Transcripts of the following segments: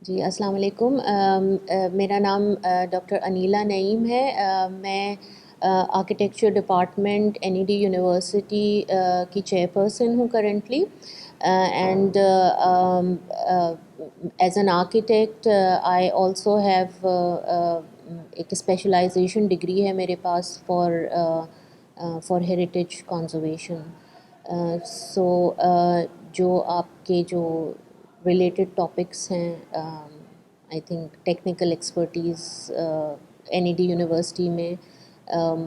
جی السلام علیکم. میرا نام ڈاکٹر انیلا نعیم ہے. میں آرکیٹیکچر ڈپارٹمنٹ این ای ڈی یونیورسٹی کی چیئرپرسن ہوں currently. And as an architect I also have ایک اسپیشلائزیشن ڈگری ہے میرے پاس فار ہیریٹیج کنزرویشن. سو جو آپ کے جو ریلیٹڈ ٹاپکس ہیں I think technical expertise NED ای ڈی یونیورسٹی میں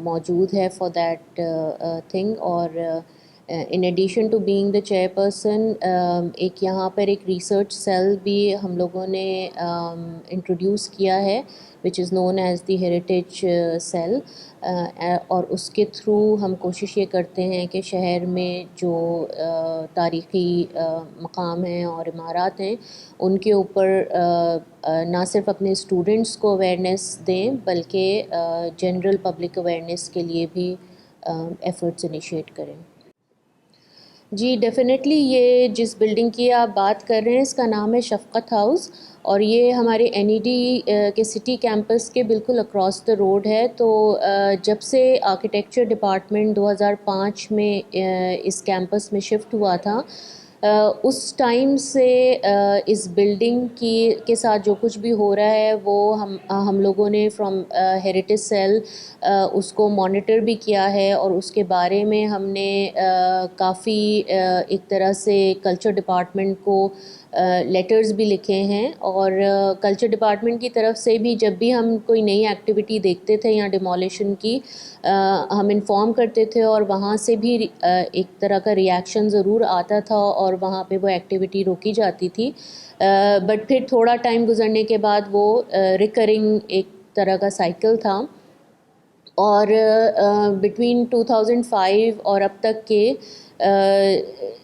موجود ہے فار دیٹ تھنگ. اور in addition to being the chairperson ایک یہاں پر ایک ریسرچ سیل بھی ہم لوگوں نے انٹروڈیوس کیا ہے which is known as the heritage cell. اور اس کے تھرو ہم کوشش یہ کرتے ہیں کہ شہر میں جو تاریخی مقام ہیں اور عمارات ہیں ان کے اوپر نہ صرف اپنے اسٹوڈنٹس کو اویئرنیس دیں بلکہ جنرل پبلک اویئرنیس کے لیے بھی ایفرٹس انیشیٹ کریں. جی ڈیفینیٹلی یہ جس بلڈنگ کی آپ بات کر رہے ہیں اس کا نام ہے شفقت ہاؤس اور یہ ہمارے این ای ڈی کے سٹی کیمپس کے بالکل اکراس دا روڈ ہے. تو جب سے آرکیٹیکچر ڈپارٹمنٹ 2005 میں اس کیمپس میں شفٹ ہوا تھا اس ٹائم سے اس بلڈنگ کے ساتھ جو کچھ بھی ہو رہا ہے وہ ہم لوگوں نے فرام ہیریٹیج سیل اس کو مانیٹر بھی کیا ہے اور اس کے بارے میں ہم نے کافی ایک طرح سے کلچر ڈپارٹمنٹ کو لیٹرز بھی لکھے ہیں. اور کلچر ڈپارٹمنٹ کی طرف سے بھی جب بھی ہم کوئی نئی ایکٹیویٹی دیکھتے تھے یا ڈیمولیشن کی ہم انفارم کرتے تھے اور وہاں سے بھی ایک طرح کا ریئیکشن ضرور آتا تھا اور وہاں پہ وہ ایکٹیویٹی روکی جاتی تھی. بٹ پھر تھوڑا ٹائم گزرنے کے بعد وہ ریکرنگ ایک طرح کا سائیکل تھا. اور بٹوین 2005 اور اب تک کے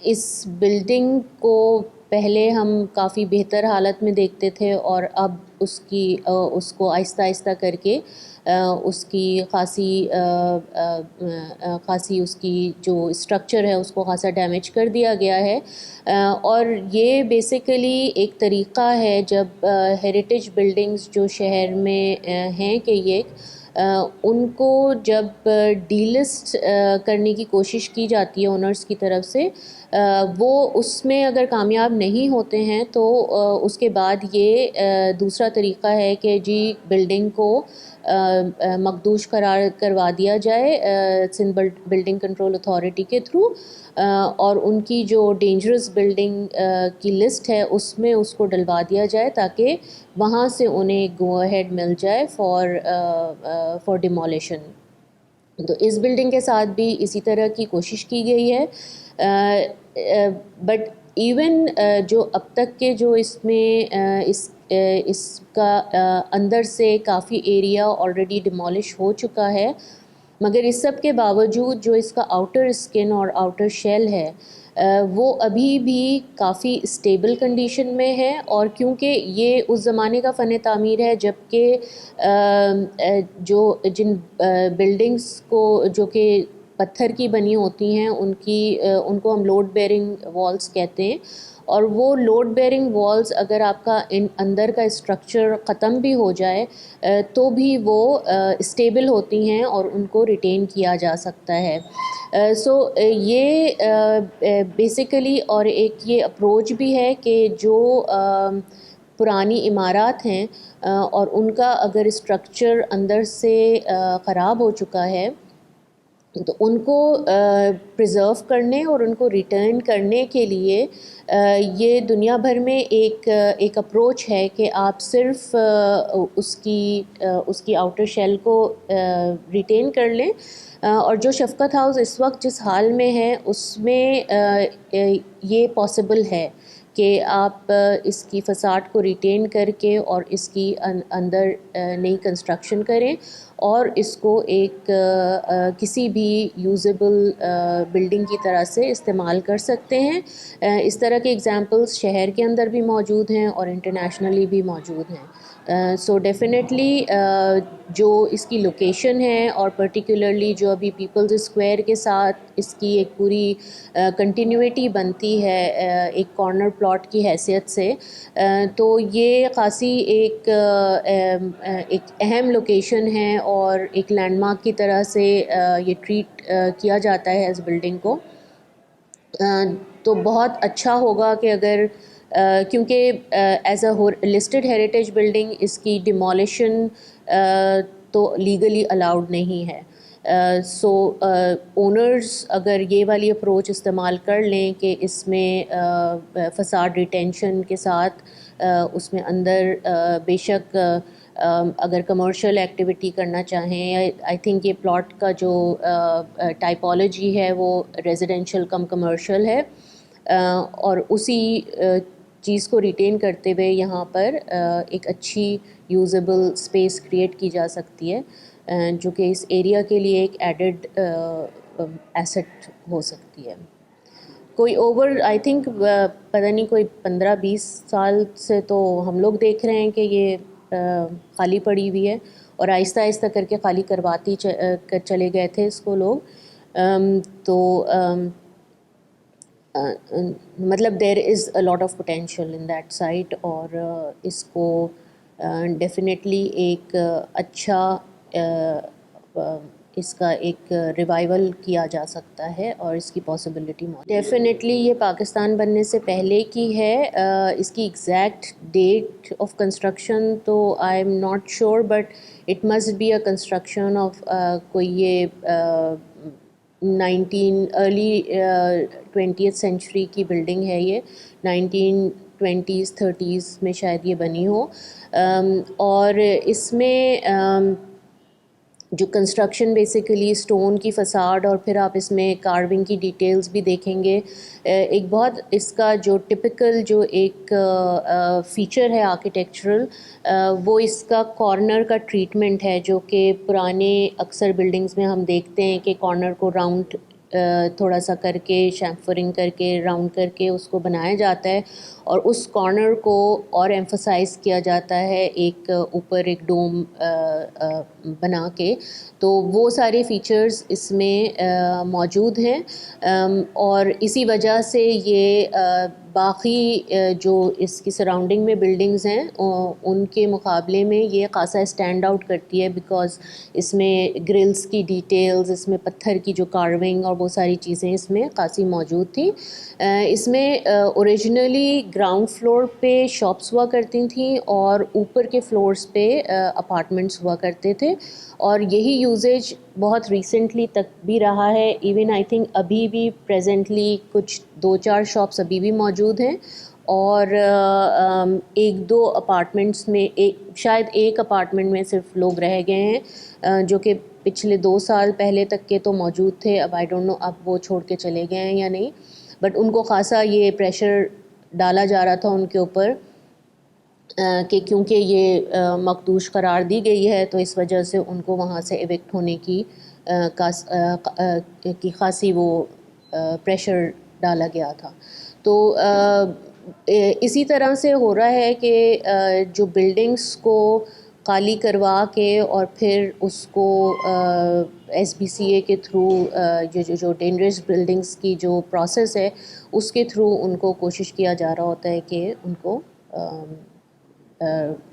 اس بلڈنگ کو پہلے ہم کافی بہتر حالت میں دیکھتے تھے اور اب اس کو آہستہ آہستہ کر کے اس کی خاصی اس کی جو اسٹرکچر ہے اس کو خاصا ڈیمیج کر دیا گیا ہے. اور یہ بیسیکلی ایک طریقہ ہے جب ہیریٹیج بلڈنگز جو شہر میں ہیں کہ یہ ان کو جب ڈی لسٹ کرنے کی کوشش کی جاتی ہے اونرز کی طرف سے وہ اس میں اگر کامیاب نہیں ہوتے ہیں تو اس کے بعد یہ دوسرا طریقہ ہے کہ جی بلڈنگ کو مخدوش قرار کروا دیا جائے سندھ بلڈنگ کنٹرول اتھارٹی کے تھرو اور ان کی جو ڈینجرس بلڈنگ کی لسٹ ہے اس میں اس کو ڈلوا دیا جائے تاکہ وہاں سے انہیں گو ہیڈ مل جائے فار ڈیمولیشن. تو اس بلڈنگ کے ساتھ بھی اسی طرح کی کوشش کی گئی ہے. بٹ ایون جو اب تک کے جو اس میں اس کا اندر سے کافی ایریا آلریڈی ڈیمولش ہو چکا ہے مگر اس سب کے باوجود جو اس کا آؤٹر اسکن اور آؤٹر شیل ہے وہ ابھی بھی کافی اسٹیبل کنڈیشن میں ہے. اور کیونکہ یہ اس زمانے کا فن تعمیر ہے جب کہ جن بلڈنگز کو جو کہ پتھر کی بنی ہوتی ہیں ان کو ہم لوڈ بیئرنگ والز کہتے ہیں اور وہ لوڈ بیئرنگ والز اگر آپ کا اندر کا اسٹرکچر ختم بھی ہو جائے تو بھی وہ اسٹیبل ہوتی ہیں اور ان کو ریٹین کیا جا سکتا ہے. سو یہ بیسیکلی اور ایک یہ اپروچ بھی ہے کہ جو پرانی عمارات ہیں اور ان کا اگر اسٹرکچر اندر سے خراب ہو چکا ہے تو ان کو پریزرو کرنے اور ان کو ریٹرن کرنے کے لیے یہ دنیا بھر میں ایک اپروچ ہے کہ آپ صرف اس کی آؤٹر شیل کو ریٹین کر لیں. اور جو شفقت ہاؤس اس وقت جس حال میں ہے اس میں یہ پاسبل ہے کہ آپ اس کی فساد کو ریٹین کر کے اور اس کی اندر نئی کنسٹرکشن کریں اور اس کو ایک کسی بھی یوزیبل بلڈنگ کی طرح سے استعمال کر سکتے ہیں. اس طرح کے ایگزامپلس شہر کے اندر بھی موجود ہیں اور انٹرنیشنلی بھی موجود ہیں. سو ڈیفینیٹلی جو اس کی لوکیشن ہے اور پرٹیکولرلی جو ابھی پیپلز اسکوائر کے ساتھ اس کی ایک پوری کنٹینیوٹی بنتی ہے ایک کارنر پلاٹ کی حیثیت سے تو یہ خاصی ایک اہم لوکیشن ہے اور ایک لینڈ مارک کی طرح سے یہ ٹریٹ کیا جاتا ہے اس بلڈنگ کو. تو بہت اچھا ہوگا کہ اگر کیونکہ as a listed heritage building اس کی ڈیمولیشن تو لیگلی الاؤڈ نہیں ہے. سو اونرز اگر یہ والی اپروچ استعمال کر لیں کہ اس میں فساد ریٹینشن کے ساتھ اس میں اندر بے شک اگر کمرشل ایکٹیویٹی کرنا چاہیں، آئی تھنک یہ پلاٹ کا جو ٹائپولوجی ہے وہ ریزیڈینشیل کم کمرشل ہے، اور اسی چیز کو ریٹین کرتے ہوئے یہاں پر ایک اچھی یوزیبل اسپیس کریٹ کی جا سکتی ہے جو کہ اس ایریا کے لیے ایک ایڈڈ ایسٹ ہو سکتی ہے. کوئی آئی تھنک پتہ نہیں کوئی 15-20 سال سے تو ہم لوگ دیکھ رہے ہیں کہ یہ خالی پڑی ہوئی ہے، اور آہستہ آہستہ کر کے خالی کرواتی چلے گئے تھے اس کو لوگ. تو مطلب there is a lot of potential in that site, اور اس کو ڈیفینیٹلی ایک اچھا اس کا ایک ریوائول کیا جا سکتا ہے اور اس کی پاسبلٹی موجود. ڈیفینیٹلی یہ پاکستان بننے سے پہلے کی ہے. اس کی ایگزیکٹ ڈیٹ آف کنسٹرکشن تو I am not sure, but it must be a construction of کوئی یہ ارلی 20th سینچری کی بلڈنگ ہے. یہ 1920s 30s میں شاید یہ بنی ہو، اور اس میں جو کنسٹرکشن بیسیکلی اسٹون کی فساد، اور پھر آپ اس میں کارونگ کی ڈیٹیلز بھی دیکھیں گے. ایک بہت اس کا جو ٹپیکل جو ایک فیچر ہے آرکیٹیکچرل، وہ اس کا کارنر کا ٹریٹمنٹ ہے، جو کہ پرانے اکثر بلڈنگز میں ہم دیکھتے ہیں کہ کارنر کو راؤنڈ تھوڑا سا کر کے شیمفرنگ کر کے راؤنڈ کر کے اس کو بنایا جاتا ہے، اور اس کارنر کو اور ایمفسائز کیا جاتا ہے ایک اوپر ایک ڈوم بنا کے. تو وہ سارے فیچرز اس میں موجود ہیں، اور اسی وجہ سے یہ باقی جو اس کی سراؤنڈنگ میں بلڈنگز ہیں ان کے مقابلے میں یہ خاصا اسٹینڈ آؤٹ کرتی ہے، بیکاز اس میں گرلز کی ڈیٹیلز، اس میں پتھر کی جو کارونگ اور وہ ساری چیزیں اس میں خاصی موجود تھیں. اس میں اوریجنلی گراؤنڈ فلور پہ شاپس ہوا کرتی تھیں اور اوپر کے فلورز پہ اپارٹمنٹس ہوا کرتے تھے، اور یہی یوزیج بہت ریسنٹلی تک بھی رہا ہے. ایون آئی تھنک ابھی بھی پریزنٹلی کچھ 2-4 شاپس ابھی بھی موجود ہیں، اور 1-2 اپارٹمنٹس میں شاید ایک اپارٹمنٹ میں صرف لوگ رہ گئے ہیں جو کہ پچھلے 2 سال پہلے تک کے تو موجود تھے. اب آئی ڈونٹ نو اب وہ چھوڑ کے چلے گئے ہیں یا نہیں، بٹ ان کو خاصا یہ پریشر ڈالا جا رہا تھا ان کے اوپر کہ کیونکہ یہ مخدوش قرار دی گئی ہے تو اس وجہ سے ان کو وہاں سے ایوکٹ ہونے کی خاصی وہ پریشر ڈالا گیا تھا. تو اسی طرح سے ہو رہا ہے کہ جو بلڈنگس کو خالی کروا کے اور پھر اس کو ایس بی سی اے کے تھرو جو ڈینجرس بلڈنگس کی جو پروسیس ہے اس کے تھرو ان کو کوشش کیا جا رہا ہوتا ہے کہ ان کو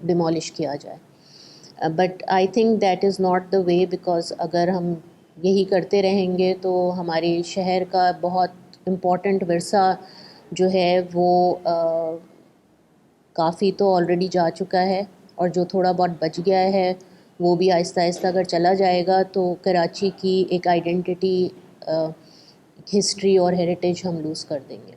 ڈیمالش کیا جائے. But I think that is not the way, because اگر ہم یہی کرتے رہیں گے تو ہمارے شہر کا بہت امپورٹنٹ ورثہ جو ہے وہ کافی تو آلریڈی جا چکا ہے، اور جو تھوڑا بہت بچ گیا ہے وہ بھی آہستہ آہستہ اگر چلا جائے گا تو کراچی کی ایک آئیڈینٹی، ہسٹری اور ہیریٹیج ہم لوز کر دیں گے.